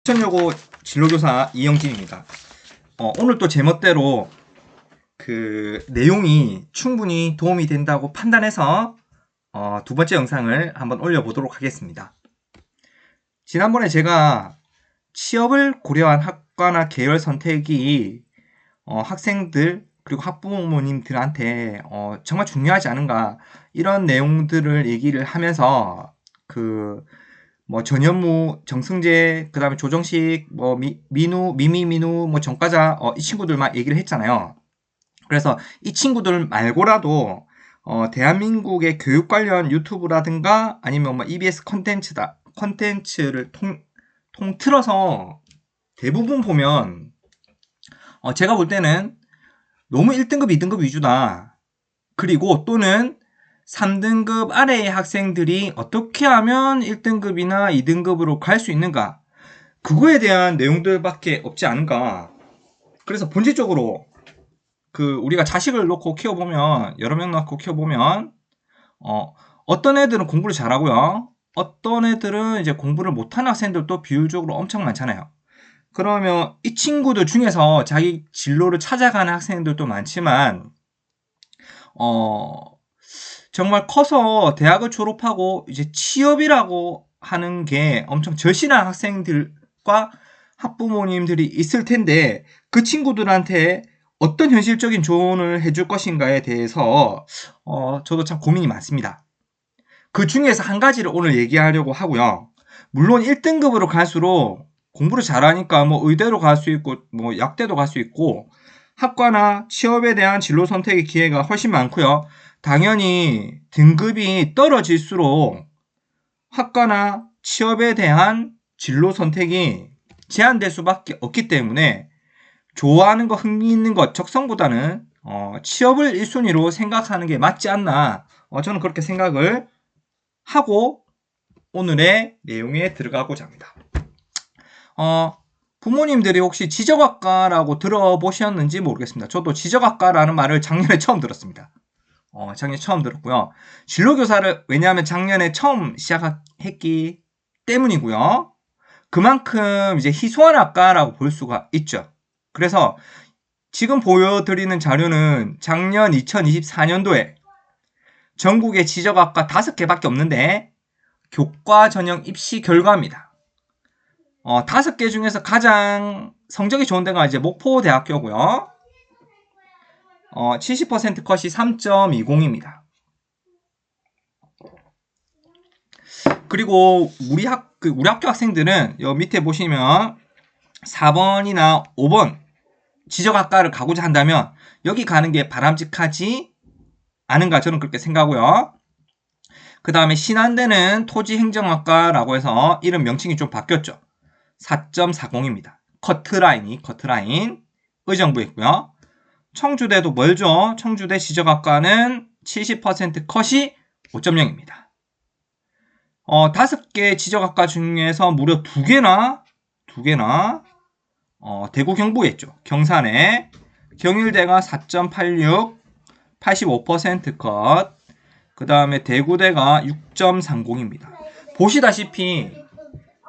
천여고 진로교사 이영진입니다. 오늘 또 제멋대로 그 내용이 충분히 도움이 된다고 판단해서 두 번째 영상을 한번 올려보도록 하겠습니다. 지난번에 제가 취업을 고려한 학과나 계열 선택이 학생들 그리고 학부모님들한테 정말 중요하지 않은가 이런 내용들을 얘기를 하면서 전현무, 정승재, 그 다음에 조정식, 민우, 미미민우, 정과자, 이 친구들만 얘기를 했잖아요. 그래서 이 친구들 말고라도, 대한민국의 교육 관련 유튜브라든가 아니면 EBS 컨텐츠를 통틀어서 대부분 보면, 제가 볼 때는 너무 1등급, 2등급 위주다. 그리고 또는 3등급 아래의 학생들이 어떻게 하면 1등급이나 2등급으로 갈 수 있는가? 그거에 대한 내용들밖에 없지 않은가? 그래서 본질적으로 우리가 자식을 놓고 키워보면, 여러 명 놓고 키워보면, 어떤 애들은 공부를 잘하고요. 어떤 애들은 이제 공부를 못하는 학생들도 비율적으로 엄청 많잖아요. 그러면 이 친구들 중에서 자기 진로를 찾아가는 학생들도 많지만, 정말 커서 대학을 졸업하고 이제 취업이라고 하는 게 엄청 절실한 학생들과 학부모님들이 있을 텐데 그 친구들한테 어떤 현실적인 조언을 해줄 것인가에 대해서 저도 참 고민이 많습니다. 그 중에서 한 가지를 오늘 얘기하려고 하고요. 물론 1등급으로 갈수록 공부를 잘하니까 의대로 갈 수 있고 약대도 갈 수 있고 학과나 취업에 대한 진로 선택의 기회가 훨씬 많고요. 당연히 등급이 떨어질수록 학과나 취업에 대한 진로 선택이 제한될 수밖에 없기 때문에 좋아하는 것, 흥미 있는 것, 적성보다는 취업을 1순위로 생각하는 게 맞지 않나 저는 그렇게 생각을 하고 오늘의 내용에 들어가고자 합니다. 부모님들이 혹시 지적학과라고 들어보셨는지 모르겠습니다. 저도 지적학과라는 말을 작년에 처음 들었습니다. 작년에 처음 들었고요. 진로교사를 왜냐하면 작년에 처음 시작했기 때문이고요. 그만큼 이제 희소한 학과라고 볼 수가 있죠. 그래서 지금 보여드리는 자료는 작년 2024년도에 전국의 지적학과 5개밖에 없는데 교과 전형 입시 결과입니다. 5개 중에서 가장 성적이 좋은 데가 이제 목포대학교고요. 70% 컷이 3.20입니다. 그리고 우리 학교 학생들은 여기 밑에 보시면 4번이나 5번 지적학과를 가고자 한다면 여기 가는 게 바람직하지 않은가 저는 그렇게 생각하고요. 그 다음에 신한대는 토지행정학과라고 해서 이름 명칭이 좀 바뀌었죠. 4.40입니다. 커트라인 의정부에 있고요. 청주대도 멀죠. 청주대 지적학과는 70% 컷이 5.0입니다. 5개 지적학과 중에서 무려 2개나 대구 경북에 있죠. 경산에 경일대가 4.86 85% 컷, 그 다음에 대구대가 6.30입니다. 보시다시피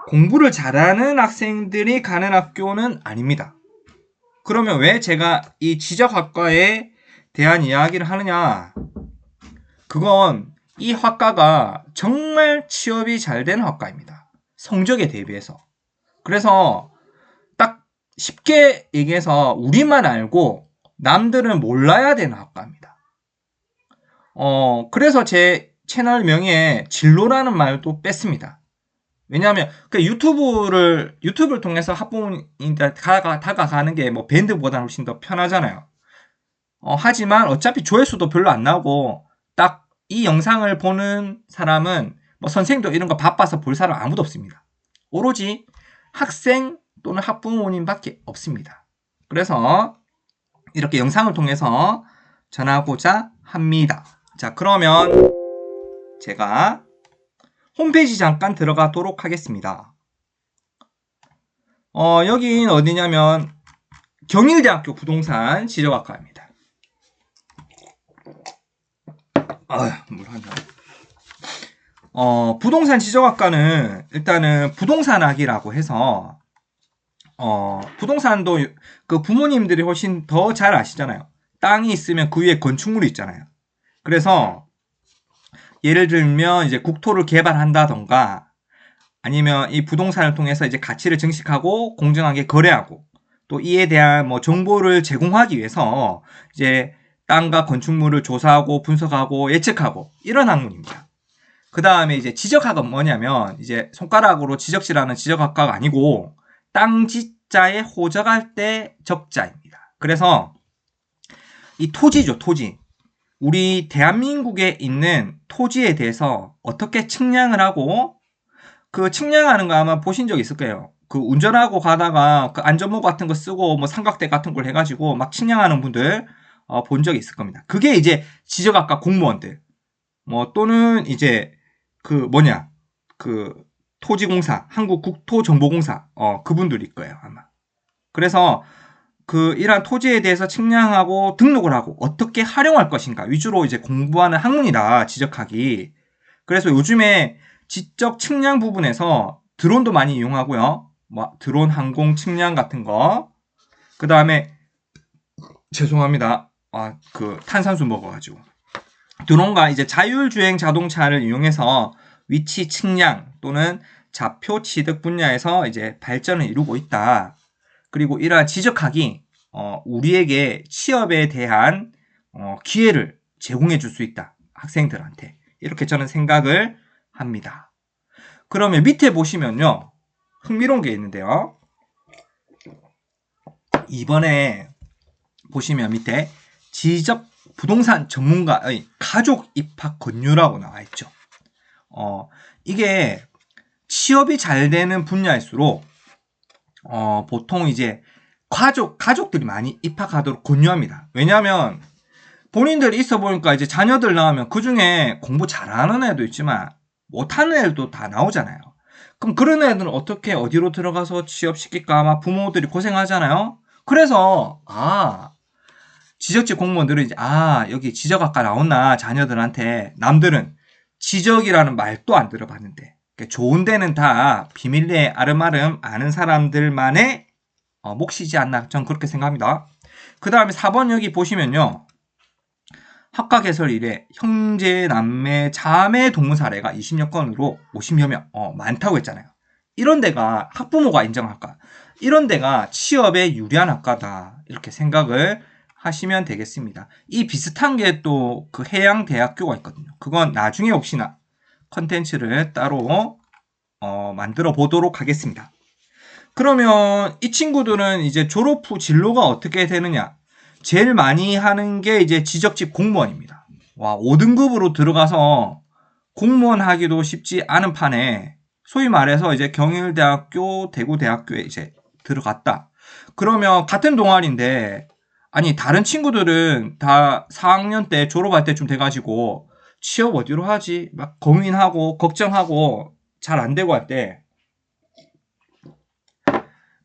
공부를 잘하는 학생들이 가는 학교는 아닙니다. 그러면 왜 제가 이 지적학과에 대한 이야기를 하느냐? 그건 이 학과가 정말 취업이 잘 되는 학과입니다. 성적에 대비해서. 그래서 딱 쉽게 얘기해서 우리만 알고 남들은 몰라야 되는 학과입니다. 그래서 제 채널 명의에 진로라는 말도 뺐습니다. 왜냐하면 유튜브를 통해서 학부모님한테 다가가는 게 밴드보다는 훨씬 더 편하잖아요. 하지만 어차피 조회수도 별로 안 나오고 딱 이 영상을 보는 사람은 선생님도 이런 거 바빠서 볼 사람 아무도 없습니다. 오로지 학생 또는 학부모님밖에 없습니다. 그래서 이렇게 영상을 통해서 전하고자 합니다. 자, 그러면 제가 홈페이지 잠깐 들어가도록 하겠습니다. 여긴 어디냐면 경일대학교 부동산 지적학과입니다. 물 한 잔. 부동산 지적학과는 일단은 부동산학이라고 해서 부동산도 그 부모님들이 훨씬 더 잘 아시잖아요. 땅이 있으면 그 위에 건축물이 있잖아요. 그래서 예를 들면 이제 국토를 개발한다던가 아니면 이 부동산을 통해서 이제 가치를 증식하고 공정하게 거래하고 또 이에 대한 뭐 정보를 제공하기 위해서 이제 땅과 건축물을 조사하고 분석하고 예측하고 이런 학문입니다. 그 다음에 이제 지적학은 뭐냐면 이제 손가락으로 지적질하는 지적학과가 아니고 땅 지자에 호적할 때 적자입니다. 그래서 이 토지죠, 토지. 우리 대한민국에 있는 토지에 대해서 어떻게 측량을 하고 그 측량하는 거 아마 보신 적 있을 거예요. 그 운전하고 가다가 그 안전모 같은 거 쓰고 뭐 삼각대 같은 걸 해가지고 막 측량하는 분들 본 적이 있을 겁니다. 그게 이제 지적학과 공무원들 뭐 또는 이제 그 토지공사 한국국토정보공사 그분들일 거예요 아마. 그래서 그 이러한 토지에 대해서 측량하고 등록을 하고 어떻게 활용할 것인가 위주로 이제 공부하는 학문이다 지적학이. 그래서 요즘에 지적 측량 부분에서 드론도 많이 이용하고요. 뭐 드론 항공 측량 같은 거. 그 다음에 죄송합니다. 그 탄산수 먹어가지고. 드론과 이제 자율주행 자동차를 이용해서 위치 측량 또는 좌표 취득 분야에서 이제 발전을 이루고 있다. 그리고 이러한 지적학이 우리에게 취업에 대한 기회를 제공해 줄 수 있다. 학생들한테. 이렇게 저는 생각을 합니다. 그러면 밑에 보시면요. 흥미로운 게 있는데요. 이번에 보시면 밑에 지적 부동산 전문가의 가족 입학 권유라고 나와 있죠. 이게 취업이 잘 되는 분야일수록 보통 이제 가족들이 많이 입학하도록 권유합니다. 왜냐하면 본인들이 있어 보니까 이제 자녀들 나오면 그 중에 공부 잘하는 애도 있지만 못하는 애들도 다 나오잖아요. 그럼 그런 애들은 어떻게 어디로 들어가서 취업시킬까 아마 부모들이 고생하잖아요. 그래서 지적직 공무원들은 이제 여기 지적학과 나왔나 자녀들한테 남들은 지적이라는 말도 안 들어봤는데 좋은 데는 다 비밀리에 아름아름 아는 사람들만의 몫이지 않나 전 그렇게 생각합니다. 그 다음에 4번 여기 보시면요. 학과 개설 이래 형제, 남매, 자매 동문 사례가 20여 건으로 50여 명 많다고 했잖아요. 이런 데가 학부모가 인정할까? 이런 데가 취업에 유리한 학과다. 이렇게 생각을 하시면 되겠습니다. 이 비슷한 게 또 그 해양대학교가 있거든요. 그건 나중에 혹시나 컨텐츠를 따로 만들어 보도록 하겠습니다. 그러면 이 친구들은 이제 졸업 후 진로가 어떻게 되느냐? 제일 많이 하는 게 이제 지적직 공무원입니다. 5등급으로 들어가서 공무원 하기도 쉽지 않은 판에 소위 말해서 이제 경일대학교, 대구대학교에 이제 들어갔다. 그러면 같은 동아리인데 아니 다른 친구들은 다 4학년 때 졸업할 때쯤 돼가지고 취업 어디로 하지? 막 고민하고 걱정하고 잘 안 되고 할 때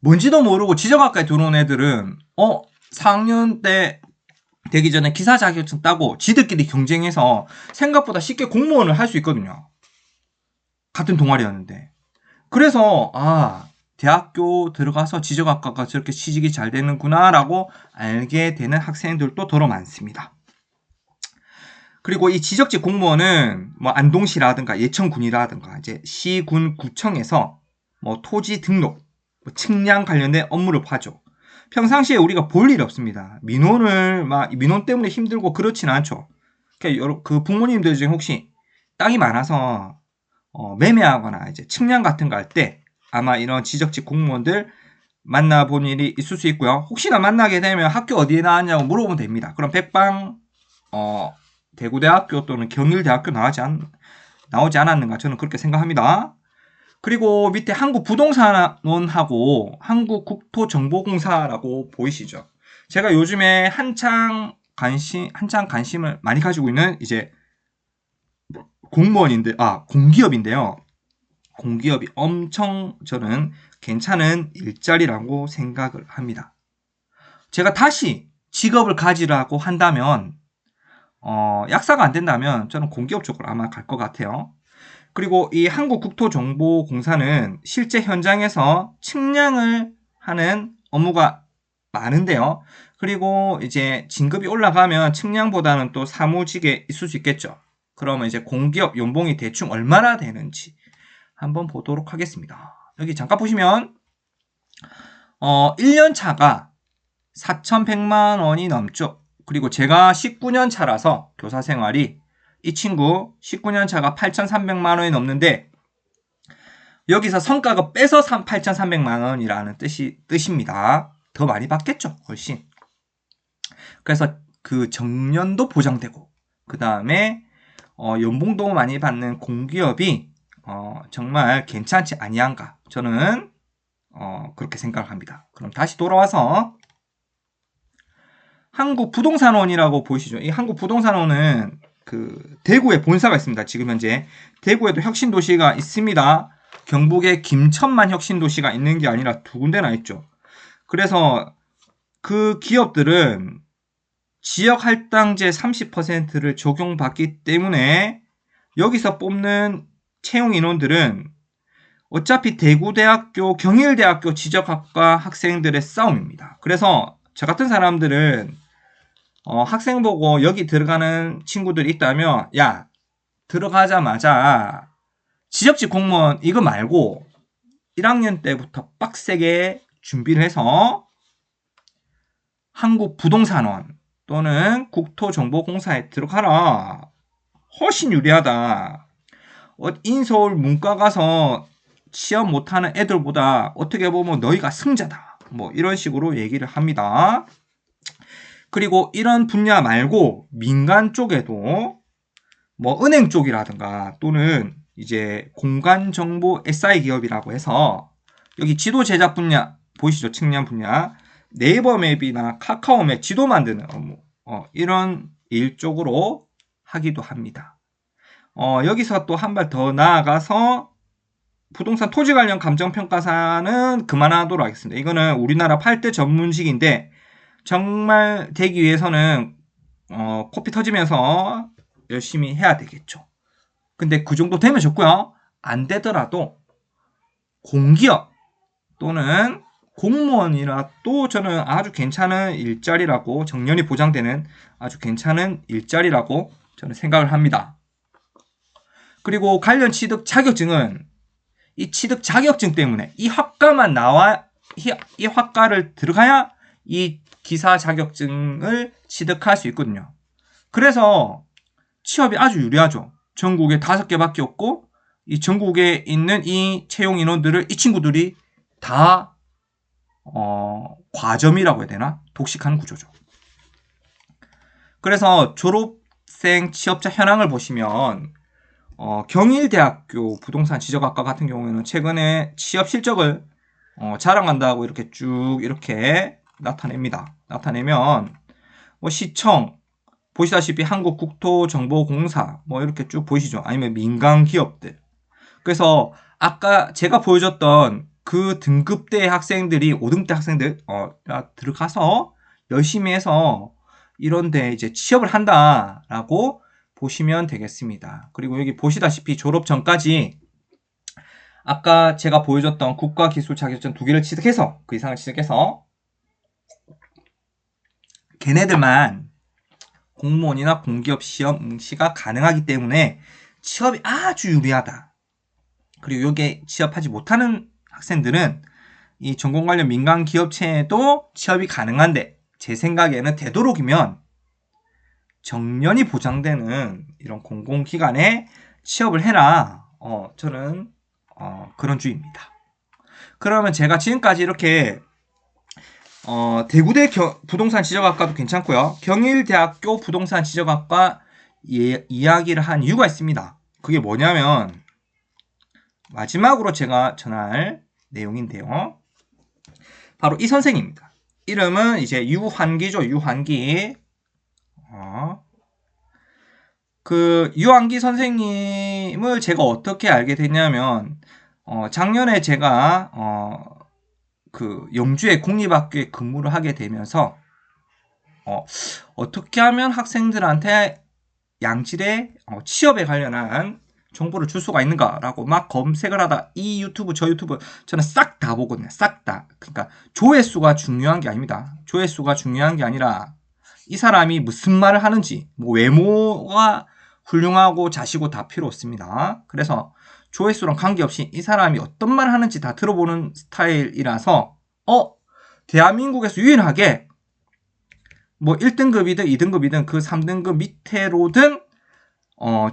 뭔지도 모르고 지적학과에 들어온 애들은 4학년 때 되기 전에 기사 자격증 따고 지들끼리 경쟁해서 생각보다 쉽게 공무원을 할 수 있거든요. 같은 동아리였는데. 그래서 대학교 들어가서 지적학과가 저렇게 취직이 잘 되는구나라고 알게 되는 학생들도 더러 많습니다. 그리고 이 지적직 공무원은 뭐 안동시라든가 예천군이라든가 이제 시군 구청에서 뭐 토지 등록, 뭐 측량 관련된 업무를 하죠. 평상시에 우리가 볼 일이 없습니다. 민원 때문에 힘들고 그렇지는 않죠. 그러니까 그 부모님들 중에 혹시 땅이 많아서 매매하거나 이제 측량 같은 거 할 때 아마 이런 지적직 공무원들 만나본 일이 있을 수 있고요. 혹시나 만나게 되면 학교 어디에 나왔냐고 물어보면 됩니다. 그럼 백방 대구대학교 또는 경일대학교 나오지 않았는가 저는 그렇게 생각합니다. 그리고 밑에 한국부동산원하고 한국국토정보공사라고 보이시죠? 제가 요즘에 한창 관심을 많이 가지고 있는 이제 공기업인데요. 공기업이 엄청 저는 괜찮은 일자리라고 생각을 합니다. 제가 다시 직업을 가지라고 한다면 약사가 안 된다면 저는 공기업 쪽으로 아마 갈 것 같아요. 그리고 이 한국국토정보공사는 실제 현장에서 측량을 하는 업무가 많은데요. 그리고 이제 진급이 올라가면 측량보다는 또 사무직에 있을 수 있겠죠. 그러면 이제 공기업 연봉이 대충 얼마나 되는지 한번 보도록 하겠습니다. 여기 잠깐 보시면 1년 차가 4,100만 원이 넘죠. 그리고 제가 19년 차라서 교사 생활이 이 친구 19년 차가 8,300만 원이 넘는데 여기서 성과가 빼서 8,300만 원이라는 뜻입니다. 더 많이 받겠죠, 훨씬. 그래서 그 정년도 보장되고 그 다음에 연봉도 많이 받는 공기업이 정말 괜찮지 아니한가 저는 그렇게 생각합니다. 그럼 다시 돌아와서 한국부동산원이라고 보이시죠? 이 한국부동산원은 그 대구에 본사가 있습니다. 지금 현재 대구에도 혁신도시가 있습니다. 경북에 김천만 혁신도시가 있는 게 아니라 두 군데나 있죠. 그래서 그 기업들은 지역 할당제 30%를 적용받기 때문에 여기서 뽑는 채용 인원들은 어차피 대구대학교, 경일대학교 지적학과 학생들의 싸움입니다. 그래서 저 같은 사람들은 학생 보고 여기 들어가는 친구들이 있다면 야, 들어가자마자 지적직 공무원 이거 말고 1학년 때부터 빡세게 준비를 해서 한국부동산원 또는 국토정보공사에 들어가라. 훨씬 유리하다. 인서울 문과 가서 취업 못하는 애들보다 어떻게 보면 너희가 승자다. 뭐 이런 식으로 얘기를 합니다. 그리고 이런 분야 말고 민간 쪽에도 뭐 은행 쪽이라든가 또는 이제 공간정보 SI 기업이라고 해서 여기 지도 제작 분야 보이시죠? 측량 분야 네이버 맵이나 카카오 맵 지도 만드는 업무 이런 일 쪽으로 하기도 합니다. 여기서 또 한 발 더 나아가서 부동산 토지 관련 감정평가사는 그만하도록 하겠습니다. 이거는 우리나라 8대 전문직인데 정말 되기 위해서는 코피 터지면서 열심히 해야 되겠죠. 근데 그 정도 되면 좋고요. 안 되더라도 공기업 또는 공무원이라도 저는 아주 괜찮은 일자리라고 정년이 보장되는 아주 괜찮은 일자리라고 저는 생각을 합니다. 그리고 관련 취득 자격증은 이 취득 자격증 때문에 이 학과만 나와 이 학과를 들어가야 이 기사 자격증을 취득할 수 있거든요. 그래서 취업이 아주 유리하죠. 전국에 5개밖에 없고 이 전국에 있는 이 채용 인원들을 이 친구들이 다 과점이라고 해야 되나? 독식하는 구조죠. 그래서 졸업생 취업자 현황을 보시면 경일대학교 부동산 지적학과 같은 경우에는 최근에 취업 실적을 자랑한다고 이렇게 쭉 이렇게 나타냅니다. 나타내면 뭐 시청 보시다시피 한국국토정보공사 뭐 이렇게 쭉 보이시죠? 아니면 민간 기업들. 그래서 아까 제가 보여줬던 그 등급대 학생들이 5등대 학생들 들어가서 열심히 해서 이런데 이제 취업을 한다라고 보시면 되겠습니다. 그리고 여기 보시다시피 졸업 전까지 아까 제가 보여줬던 국가기술 자격증 2개를 취득해서 그 이상을 취득해서 걔네들만 공무원이나 공기업 시험 응시가 가능하기 때문에 취업이 아주 유리하다. 그리고 여기에 취업하지 못하는 학생들은 이 전공 관련 민간 기업체에도 취업이 가능한데 제 생각에는 되도록이면 정년이 보장되는 이런 공공기관에 취업을 해라. 저는 그런 주의입니다. 그러면 제가 지금까지 이렇게 대구대 부동산 지적학과도 괜찮고요. 경일대학교 부동산 지적학과 이야기를 한 이유가 있습니다. 그게 뭐냐면 마지막으로 제가 전할 내용인데요. 바로 이 선생입니다. 이름은 이제 유환기죠. 유환기. 그 유환기 선생님을 제가 어떻게 알게 됐냐면 작년에 제가 그 영주의 공립학교에 근무를 하게 되면서 어떻게 하면 학생들한테 양질의 취업에 관련한 정보를 줄 수가 있는가라고 막 검색을 하다 이 유튜브 저 유튜브 저는 싹 다 보거든요. 싹 다. 그러니까 조회수가 중요한 게 아닙니다. 조회수가 중요한 게 아니라 이 사람이 무슨 말을 하는지, 뭐 외모가 훌륭하고 자시고 다 필요 없습니다. 그래서 조회수랑 관계없이 이 사람이 어떤 말을 하는지 다 들어보는 스타일이라서 대한민국에서 유일하게 뭐 1등급이든 2등급이든 그 3등급 밑에로든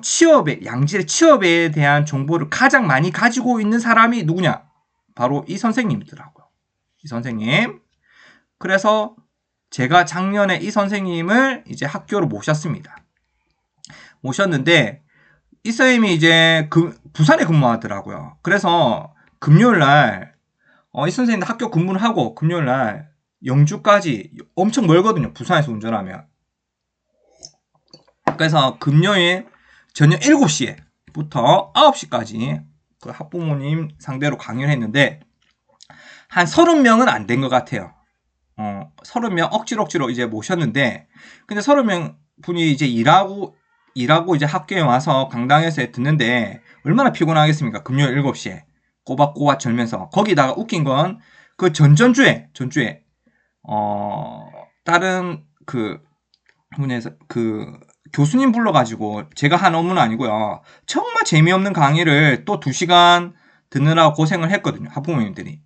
취업에, 양질의 취업에 대한 정보를 가장 많이 가지고 있는 사람이 누구냐? 바로 이 선생님이더라고요. 이 선생님. 그래서 제가 작년에 이 선생님을 이제 학교로 모셨습니다. 모셨는데 이 선생님이 이제 부산에 근무하더라고요. 그래서 금요일 날 이 선생님 학교 근무를 하고 금요일 날 영주까지 엄청 멀거든요. 부산에서 운전하면. 그래서 금요일 저녁 7시부터 9시까지 그 학부모님 상대로 강연을 했는데 한 30명은 안 된 것 같아요. 30명 억지로 이제 모셨는데 근데 30명 분이 이제 일하고 이제 학교에 와서 강당에서 듣는데 얼마나 피곤하겠습니까? 금요일 7시에 꼬박꼬박 절면서 거기다가 웃긴 건 그 전주에 다른 그 분에서 그 교수님 불러가지고 제가 한 업무는 아니고요. 정말 재미없는 강의를 또 2시간 듣느라고 고생을 했거든요. 학부모님들이.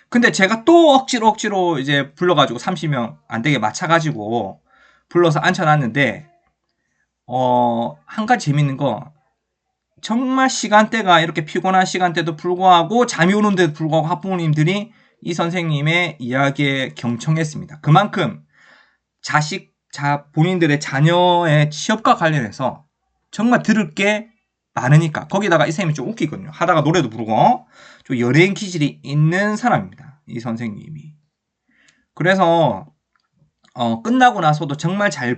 근데 제가 또 억지로 이제 불러가지고 30명 안 되게 맞춰가지고 불러서 앉혀놨는데 한 가지 재밌는 거 정말 시간대가 이렇게 피곤한 시간대도 불구하고 잠이 오는데도 불구하고 학부모님들이 이 선생님의 이야기에 경청했습니다. 그만큼 본인들의 자녀의 취업과 관련해서 정말 들을 게 많으니까 거기다가 이 선생님이 좀 웃기거든요. 하다가 노래도 부르고 좀 연예인 기질이 있는 사람입니다. 이 선생님이. 그래서 끝나고 나서도 정말 잘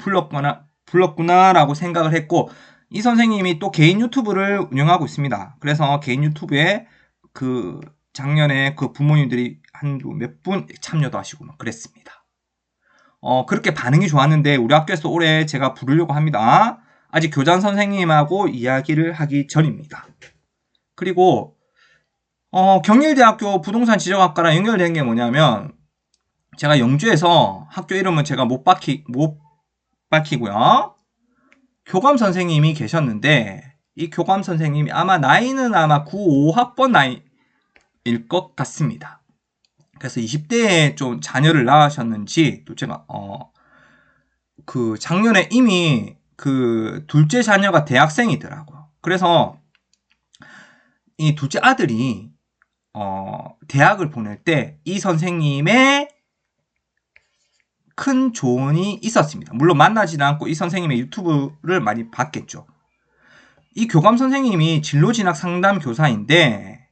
불렀구나라고 생각을 했고 이 선생님이 또 개인 유튜브를 운영하고 있습니다. 그래서 개인 유튜브에 그 작년에 그 부모님들이 한 몇 분 참여도 하시고 막 그랬습니다. 그렇게 반응이 좋았는데 우리 학교에서 올해 제가 부르려고 합니다. 아직 교장 선생님하고 이야기를 하기 전입니다. 그리고 경일대학교 부동산 지정학과랑 연결된 게 뭐냐면 제가 영주에서 학교 이름은 제가 못 밝히고요. 교감 선생님이 계셨는데 이 교감 선생님이 나이는 95학번 나이일 것 같습니다. 그래서 20대에 좀 자녀를 낳으셨는지 또 제가 그 작년에 이미 그 둘째 자녀가 대학생이더라고요. 그래서 이 둘째 아들이 대학을 보낼 때 이 선생님의 큰 조언이 있었습니다. 물론 만나지는 않고 이 선생님의 유튜브를 많이 봤겠죠. 이 교감 선생님이 진로진학 상담 교사인데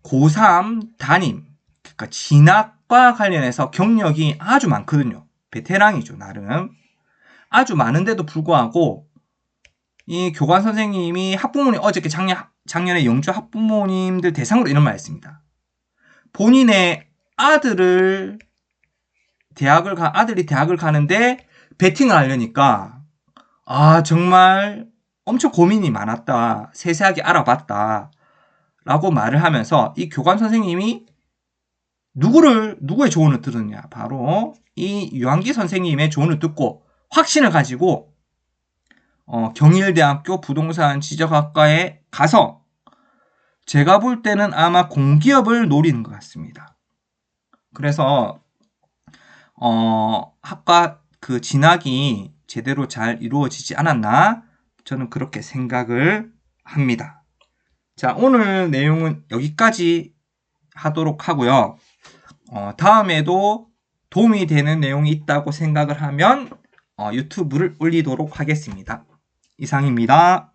고3 담임, 그러니까 진학과 관련해서 경력이 아주 많거든요. 베테랑이죠, 나름. 아주 많은데도 불구하고 이 교감 선생님이 어저께 작년에 영주 학부모님들 대상으로 이런 말 했습니다. 본인의 아들이 대학을 가는데 베팅을 하려니까 정말 엄청 고민이 많았다. 세세하게 알아봤다. 라고 말을 하면서 이 교감 선생님이 누구의 조언을 들었냐? 바로 이 유한기 선생님의 조언을 듣고 확신을 가지고 경일대학교 부동산 지적학과에 가서 제가 볼 때는 아마 공기업을 노리는 것 같습니다. 그래서 학과 그 진학이 제대로 잘 이루어지지 않았나? 저는 그렇게 생각을 합니다. 자, 오늘 내용은 여기까지 하도록 하고요. 다음에도 도움이 되는 내용이 있다고 생각을 하면 유튜브를 올리도록 하겠습니다. 이상입니다.